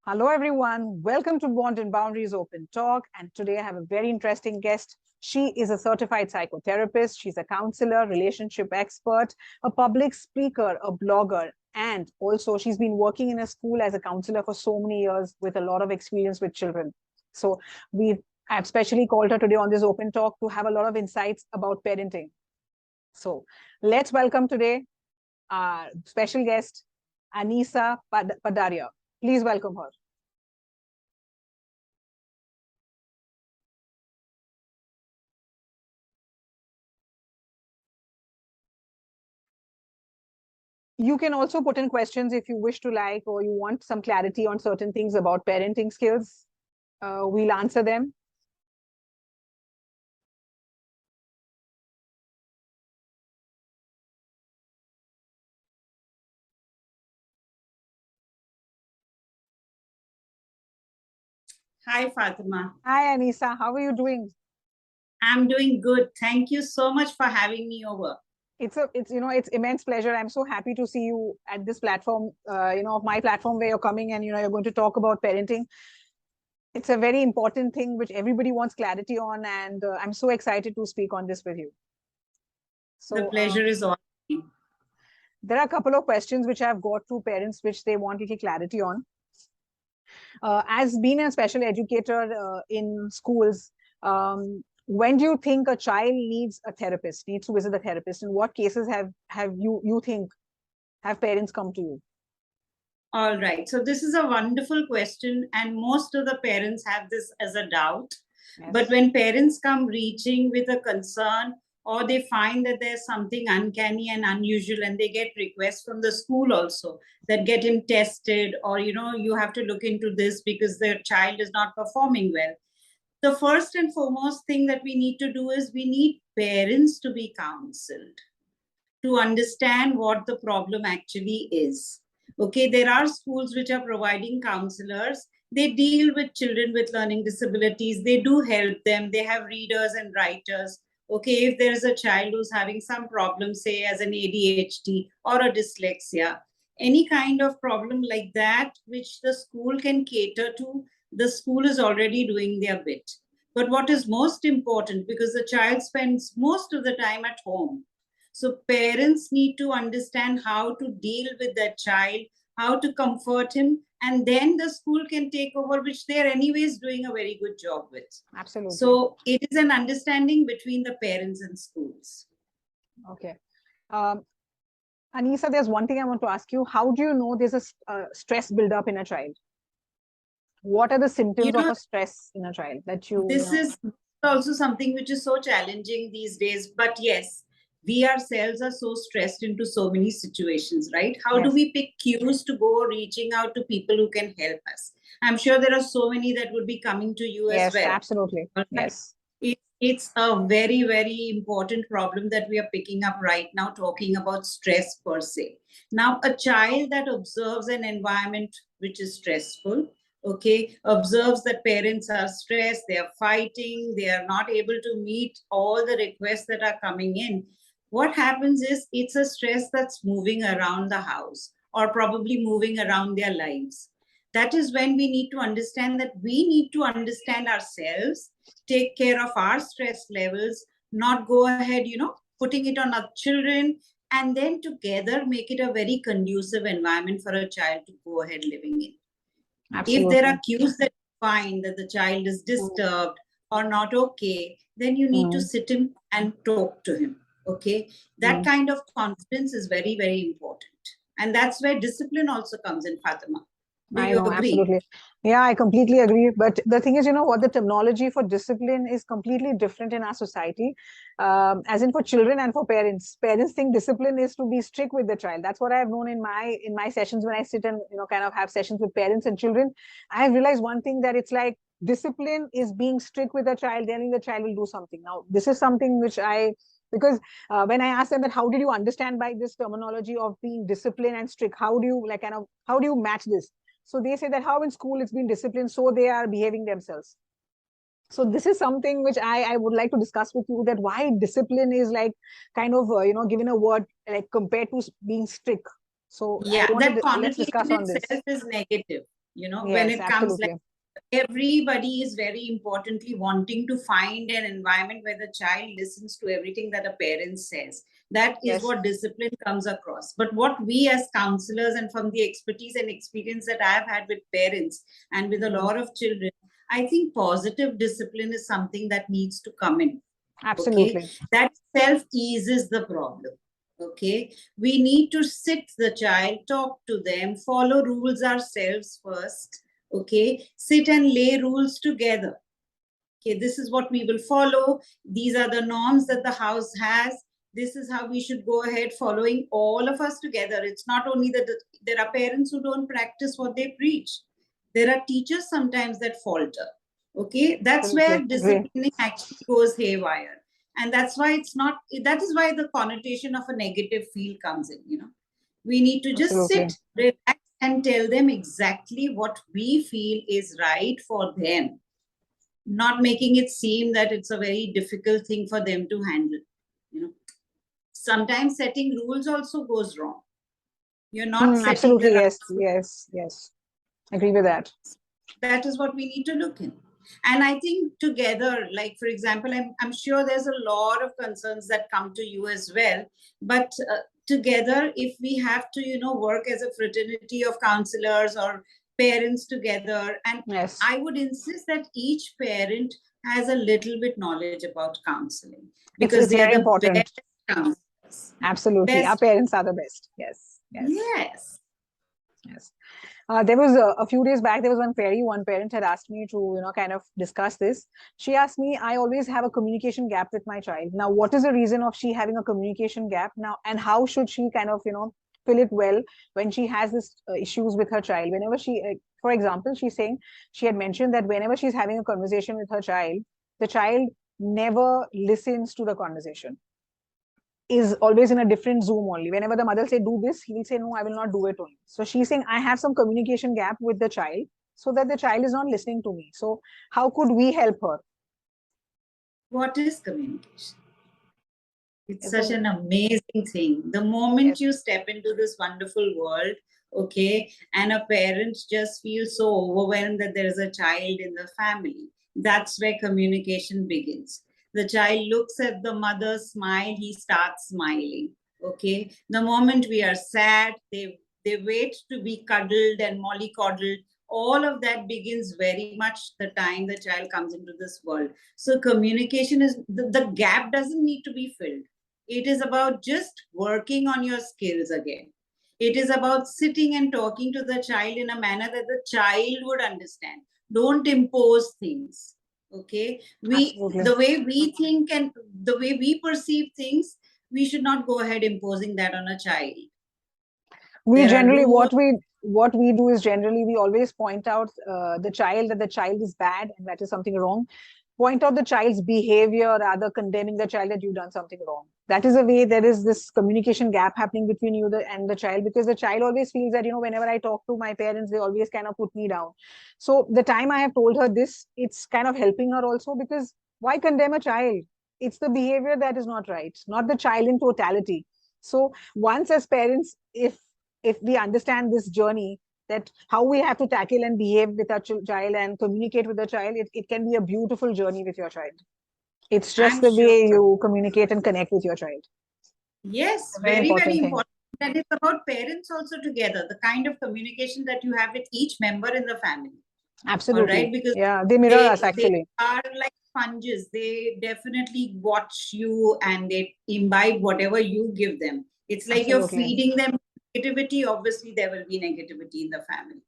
Hello, everyone. Welcome to Bond and Boundaries Open Talk. And today I have a very interesting guest. She is a certified psychotherapist. She's a counselor, relationship expert, a public speaker, a blogger, and also she's been working in a school as a counselor for so many years with a lot of experience with children. So I've specially called her today on this open talk to have a lot of insights about parenting. So let's welcome today our special guest, Anisa Padaria. Please welcome her. You can also put in questions if you wish to like, or you want some clarity on certain things about parenting skills. We'll answer them. Hi, Fatima. Hi, Anisa. How are you doing? I'm doing good. Thank you so much for having me over. It's immense pleasure. I'm so happy to see you at this platform, of my platform where you're coming and, you're going to talk about parenting. It's a very important thing which everybody wants clarity on. And I'm so excited to speak on this with you. The pleasure is all. There are a couple of questions which I've got to parents which they want little clarity on. As being a special educator in schools, when do you think a child needs to visit a therapist? In what cases have you think have parents come to you? All right. So this is a wonderful question, and most of the parents have this as a doubt. Yes. But when parents come reaching with a concern, or they find that there's something uncanny and unusual, and they get requests from the school also that get him tested, or you have to look into this because their child is not performing well. The first and foremost thing that we need to do is we need parents to be counseled to understand what the problem actually is. Okay, there are schools which are providing counselors. They deal with children with learning disabilities. They do help them. They have readers and writers. Okay, if there is a child who's having some problem, say as an ADHD or a dyslexia, any kind of problem like that, which the school can cater to, the school is already doing their bit. But what is most important, because the child spends most of the time at home, so parents need to understand how to deal with that child, how to comfort him, and then the school can take over, which they're anyways doing a very good job with. Absolutely. So it is an understanding between the parents and schools. Okay. Anisa, there's one thing I want to ask you. How do you know there's a stress buildup in a child? What are the symptoms of a stress in a child that you... This is also something which is so challenging these days. But yes, we ourselves are so stressed into so many situations, right? How do we pick cues to go reaching out to people who can help us? I'm sure there are so many that would be coming to you as well. Yes, absolutely. Right? Yes. It's a very, very important problem that we are picking up right now, talking about stress per se. Now, a child that observes an environment which is stressful, okay, observes that parents are stressed, they are fighting, they are not able to meet all the requests that are coming in. What happens is it's a stress that's moving around the house or probably moving around their lives. That is when we need to understand that we need to understand ourselves, take care of our stress levels, not go ahead, putting it on our children, and then together make it a very conducive environment for a child to go ahead living in. Absolutely. If there are cues that you find that the child is disturbed or not okay, then you need to sit him and talk to him. Okay, that kind of confidence is very, very important. And that's where discipline also comes in, Fatima. Do you agree? Absolutely. Yeah, I completely agree. But the thing is, what the terminology for discipline is completely different in our society. As in for children and for parents. Parents think discipline is to be strict with the child. That's what I've known in my sessions when I sit and kind of have sessions with parents and children. I've realized one thing, that it's like discipline is being strict with the child, then the child will do something. Now, this is something which because when I ask them that how did you understand by this terminology of being disciplined and strict, how do you match this? So they say that how in school it's been disciplined, so they are behaving themselves. So this is something which I would like to discuss with you, that why discipline is like kind of, given a word like compared to being strict. So yeah, that connotation itself is negative. when Yes, it comes, like, absolutely. everybody is very importantly wanting to find an environment where the child listens to everything that a parent says. That is Yes. what discipline comes across. But what we as counselors, and from the expertise and experience that I have had with parents and with a Mm. lot of children, I think positive discipline is something that needs to come in. Okay, Absolutely. that self eases the problem. Okay, we need to sit the child, talk to them, follow rules ourselves first. Okay, sit and lay rules together. Okay, this is what we will follow. These are the norms that the house has. This is how we should go ahead following, all of us together. It's not only that there are parents who don't practice what they preach. There are teachers sometimes that falter. Okay, that's Absolutely. where Agree. disciplining actually goes haywire. And that's why it's not, that is why the connotation of a negative feel comes in. We need to just Absolutely. sit, relax, and tell them exactly what we feel is right for them, not making it seem that it's a very difficult thing for them to handle. Sometimes setting rules also goes wrong. You're not setting the Absolutely. right Yes. Yes. Yes. Agree with that. That is what we need to look in. And I think together, like for example, I'm sure there's a lot of concerns that come to you as well, but together, if we have to work as a fraternity of counselors or parents together, and Yes. I would insist that each parent has a little bit knowledge about counseling, It's because they are very the important. best counselors. Absolutely. Our Best. parents are the best. Yes. Yes. Yes. Yes. There was a few days back, there was one parent had asked me to, kind of discuss this. She asked me, I always have a communication gap with my child. Now, what is the reason of she having a communication gap now? And how should she kind of, fill it well when she has this issues with her child? Whenever for example, she's saying, she had mentioned that whenever she's having a conversation with her child, the child never listens to the conversation, is always in a different Zoom only. Whenever the mother say do this, he will say no, I will not do it only. So she's saying I have some communication gap with the child, so that the child is not listening to me. So how could we help her? What is communication? It's It's such a an amazing thing. The moment yes, you step into this wonderful world, okay, and a parent just feels so overwhelmed that there is a child in the family, that's where communication begins. The child looks at the mother, smile, he starts smiling. Okay. The moment we are sad, they wait to be cuddled and mollycoddled. All of that begins very much the time the child comes into this world. So communication is the gap doesn't need to be filled. It is about just working on your skills again. It is about sitting and talking to the child in a manner that the child would understand. Don't impose things. Okay. absolutely. The way we think and the way we perceive things, we should not go ahead imposing that on a child. We There are generally rules. what we do is generally we always point out the child, that the child is bad and that is something wrong. Point out the child's behavior rather condemning the child that you've done something wrong. That is a way there is this communication gap happening between you and the child, because the child always feels that whenever I talk to my parents, they always kind of put me down. So the time I have told her this, it's kind of helping her also, because why condemn a child? It's the behavior that is not right, not the child in totality. So once as parents, if we understand this journey, that how we have to tackle and behave with our child and communicate with the child, it can be a beautiful journey with your child. It's just I'm the sure. way you communicate and connect with your child. Yes, A very very, very important thing. important. And it's about parents also together, the kind of communication that you have with each member in the family. All right, Absolutely. because Yeah, they mirror us they actually. are like sponges. They definitely watch you and they imbibe whatever you give them. It's like you're Absolutely. feeding them negativity. Obviously, there will be negativity in the family.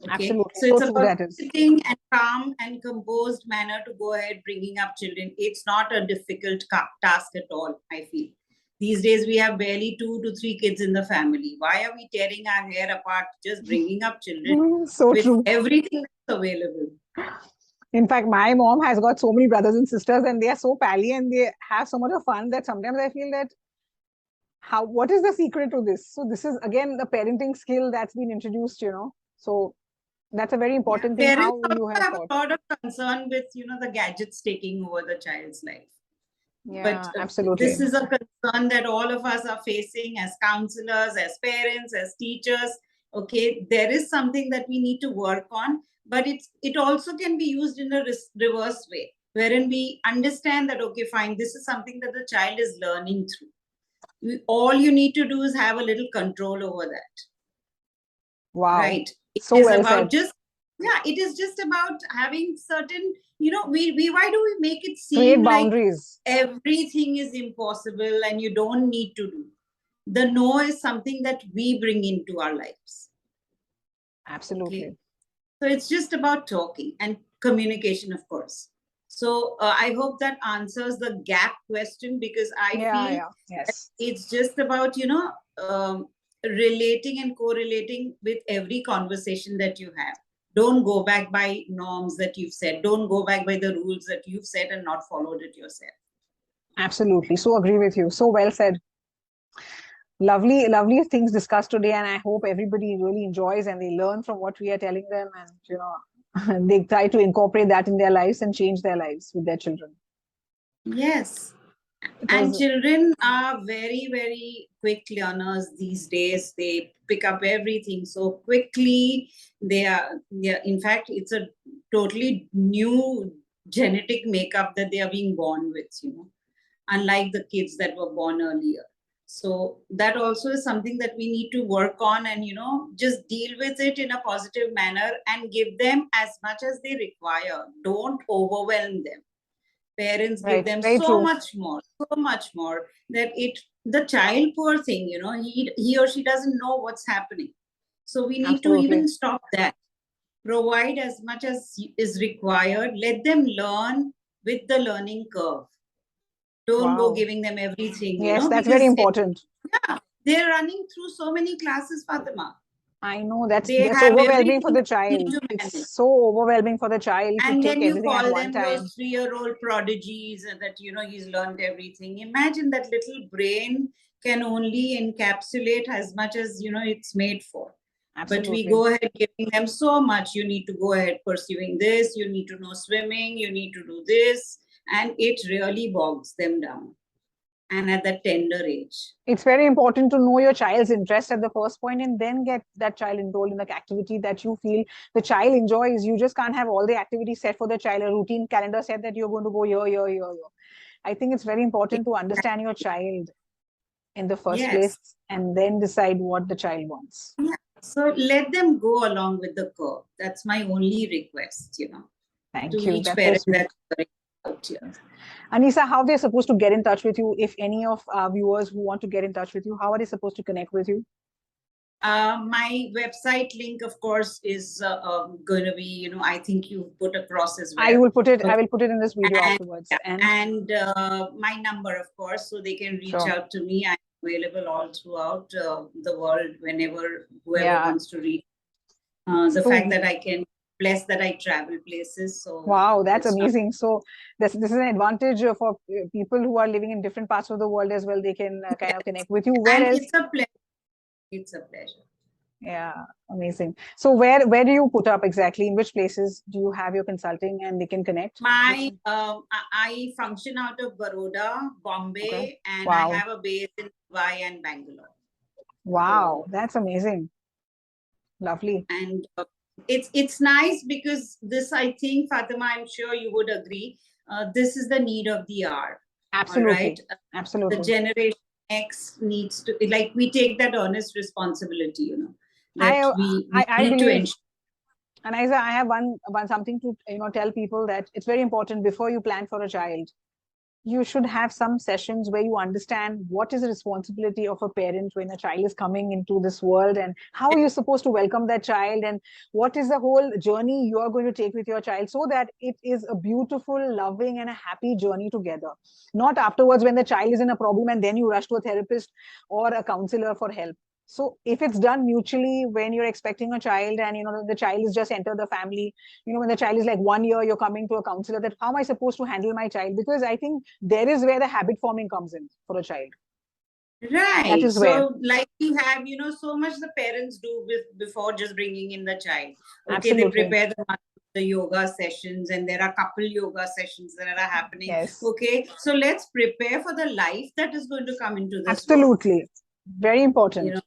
Okay, Absolutely. so So it's true about that is. sitting and calm and composed manner to go ahead bringing up children. It's not a difficult task at all, I feel. These days we have barely 2 to 3 kids in the family. Why are we tearing our hair apart just bringing up children So with true. everything that's available? In fact, my mom has got so many brothers and sisters, and they are so pally and they have so much of fun that sometimes I feel that what is the secret to this? So this is again the parenting skill that's been introduced. So that's a very Yeah, important thing parents how also you have have taught. a lot of concern with the gadgets taking over the child's life. But Yeah, this absolutely. is a concern that all of us are facing as counselors, as parents, as teachers. Okay, there is something that we need to work on, but it also can be used in a reverse way, wherein we understand that, okay, fine, this is something that the child is learning through. All you need to do is have a little control over that. Wow. Right. It So is well about said. it is just about having certain, we why do we make it Create seem like boundaries. everything is impossible and you don't need to do? The no is something that we bring into our lives. Absolutely. Okay? So it's just about talking and communication, of course. So I hope that answers the gap question, because I feel yes, it's just about, relating and correlating with every conversation that you have. Don't go back by norms that you've set. Don't go back by the rules that you've set and not followed it yourself. Absolutely. So agree with you. So well said. Lovely, lovely things discussed today, and I hope everybody really enjoys and they learn from what we are telling them, and they try to incorporate that in their lives and change their lives with their children. Yes. And children are very, very quick learners these days. They pick up everything so quickly. In fact, it's a totally new genetic makeup that they are being born with, unlike the kids that were born earlier. So that also is something that we need to work on and, just deal with it in a positive manner and give them as much as they require. Don't overwhelm them. Parents give them so much more that the child, poor thing, he or she doesn't know what's happening. So we need to even stop that. Provide as much as is required. Let them learn with the learning curve. Don't go giving them everything. Yes, that's very important. They're running through so many classes, Fatima. I know that's overwhelming for the child. It's so overwhelming for the child and to then take you everything call at them one time. those 3-year-old prodigies that he's learned everything. Imagine that little brain can only encapsulate as much as it's made for. Absolutely. But we go ahead giving them so much. You need to go ahead pursuing this. You need to know swimming. You need to do this, and it really bogs them down. And at that tender age, it's very important to know your child's interest at the first point and then get that child enrolled in the activity that you feel the child enjoys. You just can't have all the activities set for the child, a routine calendar set that you're going to go here. I think it's very important to understand your child in the first place and then decide what the child wants. Yeah. So let them go along with the curve. That's my only request, Thank to you. each That's parent so that's out here. Anisa, how they're supposed to get in touch with you? If any of our viewers who want to get in touch with you, how are they supposed to connect with you? My website link, of course, is going to be, I think you put across as well. I will put it in this video afterwards. And my number, of course, so they can reach out to me. I'm available all throughout the world whoever wants to reach. The fact that I can bless that I travel places. So wow, that's amazing. So this is an advantage for people who are living in different parts of the world as well. They can kind of connect with you. Where else? It's a pleasure. It's a pleasure. Yeah, amazing. So where do you put up exactly? In which places do you have your consulting and they can connect? I function out of Baroda, Bombay, and I have a base in Dubai and Bangalore. Wow, that's amazing. Lovely. And it's nice because this, I think, Fatima, I'm sure you would agree, this is the need of the hour. Absolutely. Right? Absolutely. The generation X needs to, like, we take that honest responsibility, that we need to ensure. And I have one something to tell people, that it's very important before you plan for a child. You should have some sessions where you understand what is the responsibility of a parent when a child is coming into this world, and how you're supposed to welcome that child, and what is the whole journey you are going to take with your child, so that it is a beautiful, loving, and a happy journey together. Not afterwards when the child is in a problem and then you rush to a therapist or a counselor for help. So if it's done mutually, when you're expecting a child and the child is just entered the family, when the child is like 1 year, you're coming to a counselor, that how am I supposed to handle my child? Because I think there is where the habit forming comes in for a child. Right. That is so like we have, so much the parents do before just bringing in the child. Okay, absolutely. They prepare the yoga sessions, and there are couple yoga sessions that are happening. Yes. Okay, so let's prepare for the life that is going to come into this absolutely world. Very important.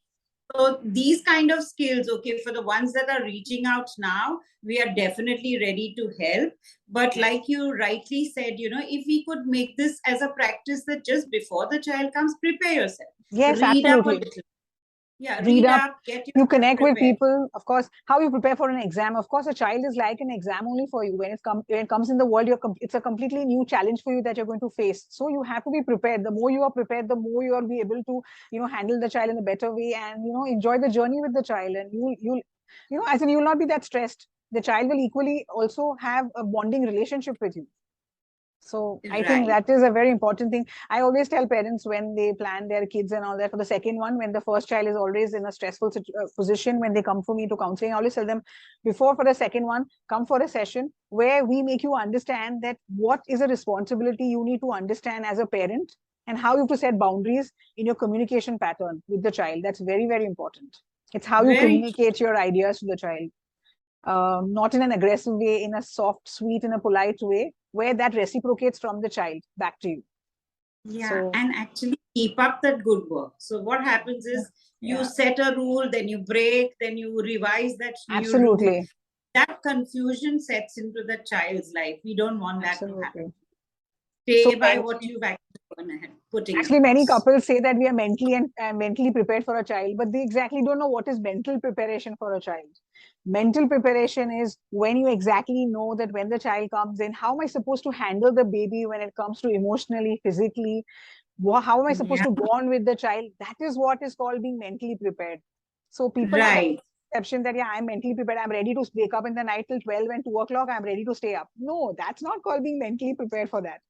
So these kind of skills, okay, for the ones that are reaching out now, we are definitely ready to help. But like you rightly said, if we could make this as a practice that just before the child comes, prepare yourself. Yes, Read up a absolutely. little. Yeah, Read up, get you yourself connect with prepared. people. Of course, how you prepare for an exam. Of course, a child is like an exam only for you. When it comes in the world, it's a completely new challenge for you that you're going to face. So you have to be prepared. The more you are prepared, the more you will be able to, handle the child in a better way, and enjoy the journey with the child. And as in, you'll not be that stressed. The child will equally also have a bonding relationship with you. So I think Right. that is a very important thing. I always tell parents when they plan their kids and all that for the second one, when the first child is always in a stressful position, when they come for me to counseling, I always tell them, before for the second one, come for a session where we make you understand that what is a responsibility you need to understand as a parent, and how you have to set boundaries in your communication pattern with the child. That's very, very important. It's how you communicate your ideas to the child. Not in an aggressive way, in a soft, sweet, in a polite way, where that reciprocates from the child back to you. Yeah, so, and actually keep up that good work. So what happens is you set a rule, then you break, then you revise that new rule. That confusion sets into the child's life. We don't want that to happen. Stay by what you've actually putting. Actually, many couples say that we are mentally and mentally prepared for a child, but they exactly don't know what is mental preparation for a child. Mental preparation is when you exactly know that when the child comes in, how am I supposed to handle the baby when it comes to emotionally, physically? How am I supposed to bond with the child? That is what is called being mentally prepared. So people have a perception that, I'm mentally prepared. I'm ready to wake up in the night till 12 and 2 o'clock. I'm ready to stay up. No, that's not called being mentally prepared for that.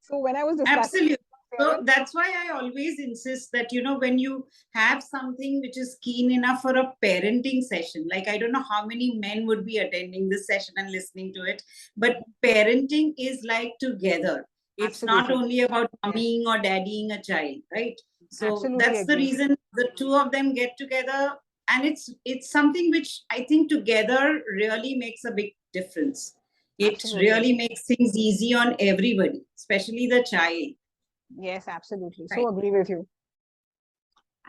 So when I was discussing... Absolutely. So that's why I always insist that, when you have something which is keen enough for a parenting session, like I don't know how many men would be attending this session and listening to it, but parenting is like together. It's not only about mommying or daddying a child, right? So that's the reason the two of them get together, and it's something which I think together really makes a big difference. It really makes things easy on everybody, especially the child. Yes, absolutely. So agree with you.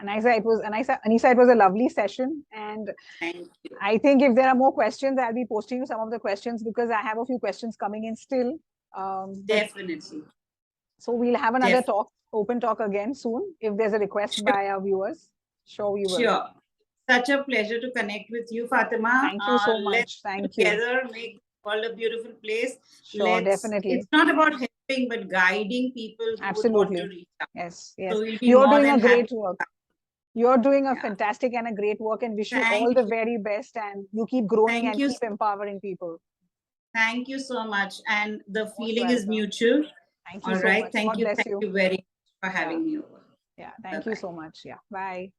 Anisa, it was a lovely session, and I think if there are more questions, I'll be posting you some of the questions, because I have a few questions coming in still. Definitely. So we'll have another open talk again soon if there's a request by our viewers. Sure, we will. Sure. Such a pleasure to connect with you, Fatima. Thank you so much. Thank you. Together make the world a beautiful place. Sure, definitely. It's not about helping, but guiding people who would want to reach out. Yes. So we'll be You're doing a great work. You're doing a fantastic and a great work, and wish you all the very best, and you keep growing and keep empowering people. Thank you so much. And the feeling is mutual. Thank you so much. Thank you. Thank you very much for having me over. Yeah. Thank you so much. Yeah. Bye.